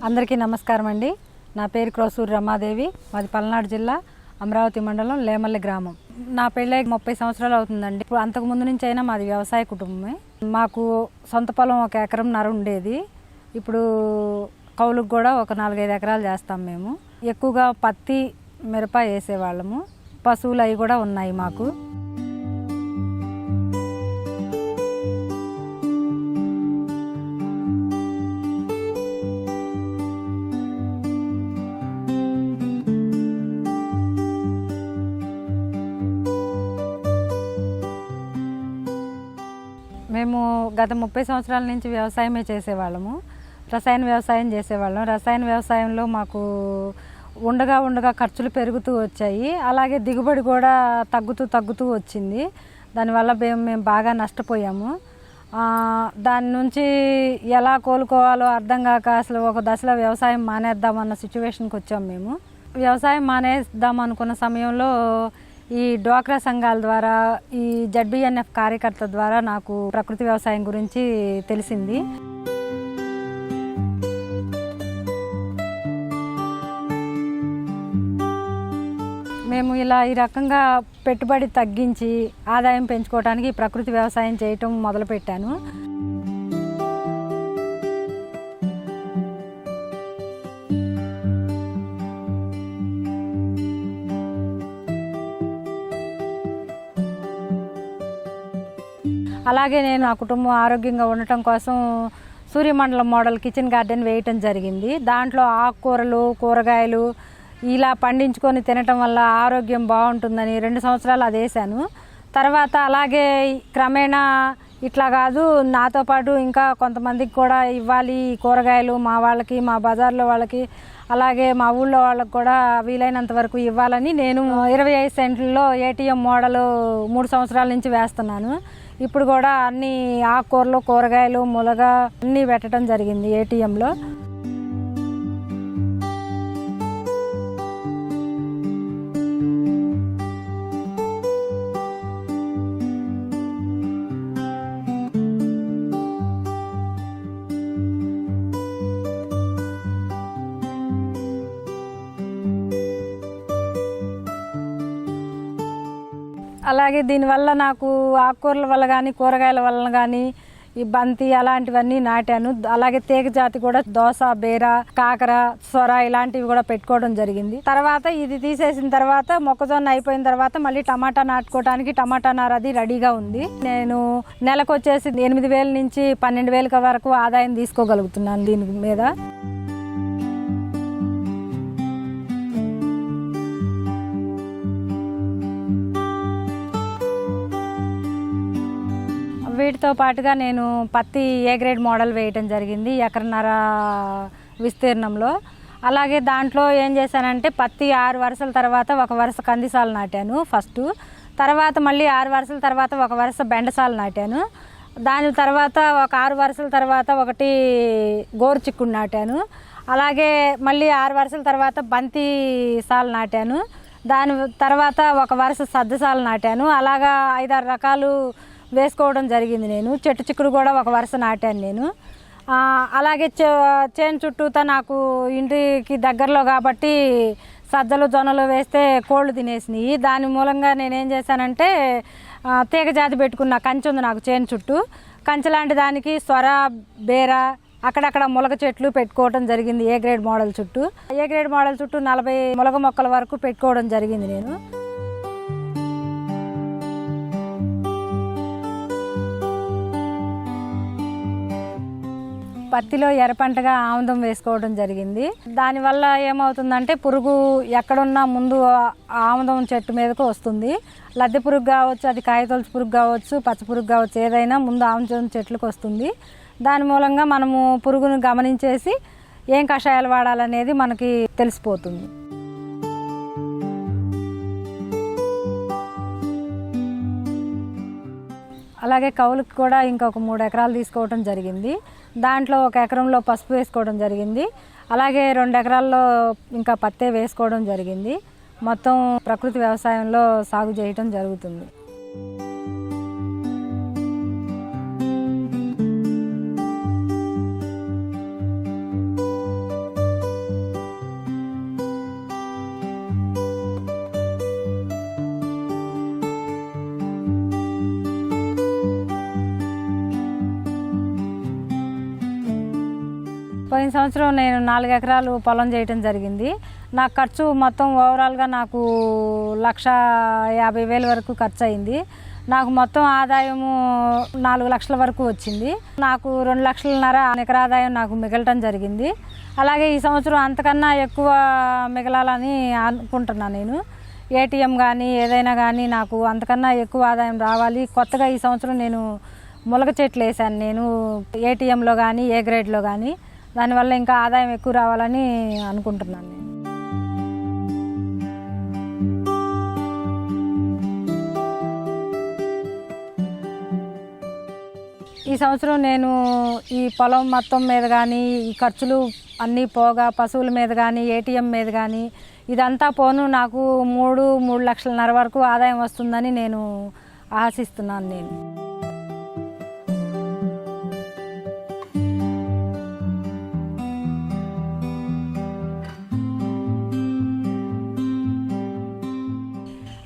అందరికీ నమస్కారం అండి. నా పేరు క్రోసూరి రమాదేవి. మాది పల్నాడు జిల్లా అమరావతి మండలం లేమల్లి గ్రామం. నా పెళ్ళై 30 సంవత్సరాలు అవుతుందండి. ఇప్పుడు అంతకు ముందు నుంచి అయినా మాది వ్యవసాయ కుటుంబమే. మాకు సొంత పొలం 1 ఎకరంన్నర ఉండేది. ఇప్పుడు కౌలుకు కూడా ఒక 4-5 ఎకరాలు చేస్తాం మేము. ఎక్కువగా పత్తి, మిరప వేసేవాళ్ళము. పశువులు అవి కూడా ఉన్నాయి మాకు. మేము గత 30 సంవత్సరాల నుంచి వ్యవసాయమే చేసేవాళ్ళము. రసాయన వ్యవసాయం చేసేవాళ్ళం. రసాయన వ్యవసాయంలో మాకు ఉండగా ఖర్చులు పెరుగుతూ వచ్చాయి. అలాగే దిగుబడి కూడా తగ్గుతూ వచ్చింది. దానివల్ల మేము బాగా నష్టపోయాము. దాని నుంచి ఎలా కోలుకోవాలో అర్థం కాక అసలు ఒక దశలో వ్యవసాయం మానేద్దామన్న సిచ్యువేషన్కి వచ్చాము మేము. వ్యవసాయం మానేద్దాం అనుకున్న సమయంలో ఈ డ్వాక్రా సంఘాల ద్వారా, ఈ ZBNF కార్యకర్త ద్వారా నాకు ప్రకృతి వ్యవసాయం గురించి తెలిసింది. మేము ఈ రకంగా పెట్టుబడి తగ్గించి ఆదాయం పెంచుకోవడానికి ప్రకృతి వ్యవసాయం చేయటం మొదలుపెట్టాను. అలాగే నేను ఆ కుటుంబం ఆరోగ్యంగా ఉండటం కోసం సూర్యమండలం మోడల్ కిచెన్ గార్డెన్ వేయటం జరిగింది. దాంట్లో ఆకుకూరలు, కూరగాయలు ఇలా పండించుకొని తినటం వల్ల ఆరోగ్యం బాగుంటుందని 2 సంవత్సరాలు అది వేసాను. తర్వాత అలాగే క్రమేణా ఇట్లా కాదు, నాతో పాటు ఇంకా కొంతమందికి కూడా ఇవ్వాలి కూరగాయలు, మా వాళ్ళకి, మా బజార్లో వాళ్ళకి, అలాగే మా ఊళ్ళో వాళ్ళకి కూడా వీలైనంత వరకు ఇవ్వాలని నేను 25 సెంట్లలో ATM మోడల్ 3 సంవత్సరాల నుంచి వేస్తున్నాను. ఇప్పుడు కూడా అన్ని ఆకుకూరలు, కూరగాయలు, ములగ అన్నీ పెట్టడం జరిగింది ATMలో. అలాగే దీనివల్ల నాకు ఆకుకూరల వల్ల కానీ, కూరగాయల వల్ల కానీ ఈ బంతి అలాంటివన్నీ నాటాను. అలాగే తీగ జాతి కూడా దోస, బీర, కాకర, సొర ఇలాంటివి కూడా పెట్టుకోవడం జరిగింది. తర్వాత ఇది తీసేసిన తర్వాత మొక్కజొన్న అయిపోయిన తర్వాత మళ్ళీ టమాటా నాటుకోవడానికి టమాటా నార అది రెడీగా ఉంది. నేను నెలకు వచ్చేసి 8,000 నుంచి 12,000 వరకు ఆదాయం తీసుకోగలుగుతున్నాను దీని మీద. వీటితో పాటుగా నేను పత్తి A గ్రేడ్ మోడల్ వేయటం జరిగింది 1.5 ఎకరాల విస్తీర్ణంలో. అలాగే దాంట్లో ఏం చేశానంటే పత్తి 6 వరుసల తర్వాత 1 వరుస కందిసాలు నాటాను ఫస్ట్. తర్వాత మళ్ళీ 6 వరుసల తర్వాత 1 వరుస బెండసాలు నాటాను. దాని తర్వాత ఒక 6 వరుసల తర్వాత 1 గోరు చిక్కుడు నాటాను. అలాగే మళ్ళీ 6 వరుసల తర్వాత బంతి సాలు నాటాను. దాని తర్వాత 1 వరుస సద్దసాలు నాటాను. అలాగా 5-6 రకాలు వేసుకోవడం జరిగింది. నేను చెట్టు చిక్కుడు కూడా 1 వరుస నాటాను నేను. అలాగే చేను చుట్టూతా నాకు ఇంటికి దగ్గరలో కాబట్టి సజ్జలు, జొన్నలు వేస్తే కోళ్ళు తినేసినాయి. దాని మూలంగా నేనేం చేశానంటే తీగ జాతి పెట్టుకున్న కంచె ఉంది నాకు చేను చుట్టూ. కంచె లాంటి దానికి సొర, బీర, అక్కడక్కడ ములగ చెట్లు పెట్టుకోవడం జరిగింది A గ్రేడ్ మోడల్ చుట్టూ. A గ్రేడ్ మోడల్ చుట్టూ 40 ములగ మొక్కల వరకు పెట్టుకోవడం జరిగింది నేను. పత్తిలో ఎర్రపంటగా ఆముదం వేసుకోవడం జరిగింది. దానివల్ల ఏమవుతుందంటే పురుగు ఎక్కడున్నా ముందు ఆముదం చెట్టు మీదకు వస్తుంది. లద్దె పురుగు కావచ్చు, అది కాయతొలుచు పురుగు కావచ్చు, పచ్చ పురుగు కావచ్చు, ఏదైనా ముందు ఆముదం చెట్లకు వస్తుంది. దాని మూలంగా మనము పురుగును గమనించేసి ఏం కషాయాలు వాడాలనేది మనకి తెలిసిపోతుంది. అలాగే కౌలుకి కూడా ఇంకొక 3 ఎకరాలు తీసుకోవడం జరిగింది. దాంట్లో 1 ఎకరంలో పసుపు వేసుకోవడం జరిగింది. అలాగే 2 ఎకరాల్లో ఇంకా పత్తే వేసుకోవడం జరిగింది. మొత్తం ప్రకృతి వ్యవసాయంలో సాగు చేయటం జరుగుతుంది. పోయిన సంవత్సరం నేను 4 ఎకరాలు పొలం చేయటం జరిగింది. నాకు ఖర్చు మొత్తం ఓవరాల్గా నాకు 1,50,000 వరకు ఖర్చు అయింది. నాకు మొత్తం ఆదాయము 4 లక్షల వరకు వచ్చింది. నాకు 2,5 లక్షల నికర ఆదాయం నాకు మిగలటం జరిగింది. అలాగే ఈ సంవత్సరం అంతకన్నా ఎక్కువ మిగలాలని అనుకుంటున్నాను. నేను ఏటీఎం కానీ ఏదైనా కానీ నాకు అంతకన్నా ఎక్కువ ఆదాయం రావాలి. కొత్తగా ఈ సంవత్సరం నేను ములగ చెట్లు వేసాను. నేను ఏటీఎంలో కానీ ఏ గ్రేడ్లో కానీ దానివల్ల ఇంకా ఆదాయం ఎక్కువ రావాలని అనుకుంటున్నాను. నేను ఈ సంవత్సరం నేను ఈ పొలం మొత్తం మీద కానీ ఈ ఖర్చులు అన్నీ పోగా పశువుల మీద కానీ ఏటీఎం మీద కానీ ఇదంతా పోను నాకు 3 లక్షలన్నర వరకు ఆదాయం వస్తుందని నేను ఆశిస్తున్నాను. నేను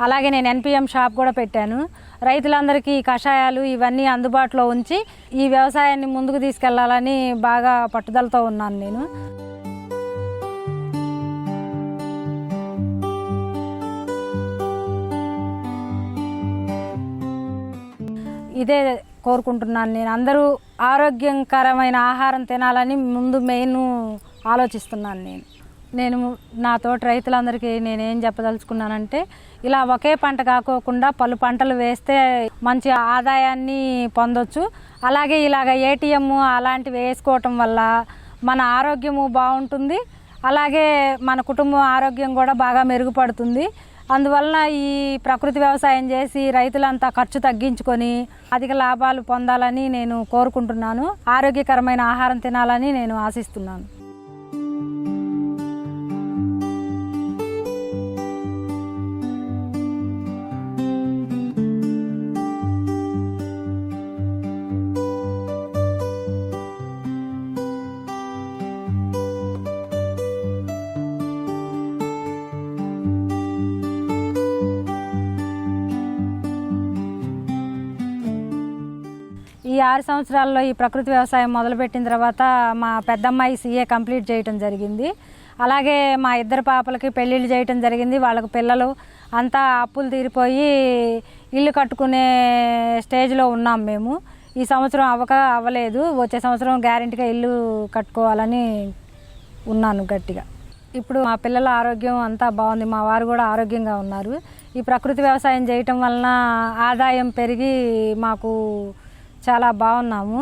అలాగే నేను ఎన్పిఎం షాప్ కూడా పెట్టాను. రైతులందరికీ కషాయాలు ఇవన్నీ అందుబాటులో ఉంచి ఈ వ్యవసాయాన్ని ముందుకు తీసుకెళ్లాలని బాగా పట్టుదలతో ఉన్నాను. నేను ఇదే కోరుకుంటున్నాను. నేను అందరూ ఆరోగ్యకరమైన ఆహారం తినాలని ముందు మెయిన్ ఆలోచిస్తున్నాను. నేను నా తోటి రైతులందరికీ నేనేం చెప్పదలుచుకున్నానంటే ఇలా ఒకే పంట కాకోకుండా పలు పంటలు వేస్తే మంచి ఆదాయాన్ని పొందొచ్చు. అలాగే ఇలాగ ఏటీఎం అలాంటివి వేసుకోవటం వల్ల మన ఆరోగ్యము బాగుంటుంది. అలాగే మన కుటుంబం ఆరోగ్యం కూడా బాగా మెరుగుపడుతుంది. అందువలన ఈ ప్రకృతి వ్యవసాయం చేసి రైతులంతా ఖర్చు తగ్గించుకొని అధిక లాభాలు పొందాలని నేను కోరుకుంటున్నాను. ఆరోగ్యకరమైన ఆహారం తినాలని నేను ఆశిస్తున్నాను. ఈ 6 సంవత్సరాల్లో ఈ ప్రకృతి వ్యవసాయం మొదలుపెట్టిన తర్వాత మా పెద్దమ్మాయి CA కంప్లీట్ చేయటం జరిగింది. అలాగే మా 2 పాపలకి పెళ్ళిళ్ళు చేయటం జరిగింది. వాళ్ళకు పిల్లలు అంతా అప్పులు తీరిపోయి ఇల్లు కట్టుకునే స్టేజ్లో ఉన్నాం మేము. ఈ సంవత్సరం అవ్వలేదు. వచ్చే సంవత్సరం గ్యారెంటీగా ఇల్లు కట్టుకోవాలని ఉన్నాను గట్టిగా. ఇప్పుడు మా పిల్లల ఆరోగ్యం అంతా బాగుంది. మా వారు కూడా ఆరోగ్యంగా ఉన్నారు. ఈ ప్రకృతి వ్యవసాయం చేయటం వలన ఆదాయం పెరిగి మాకు చాలా బాగున్నాము.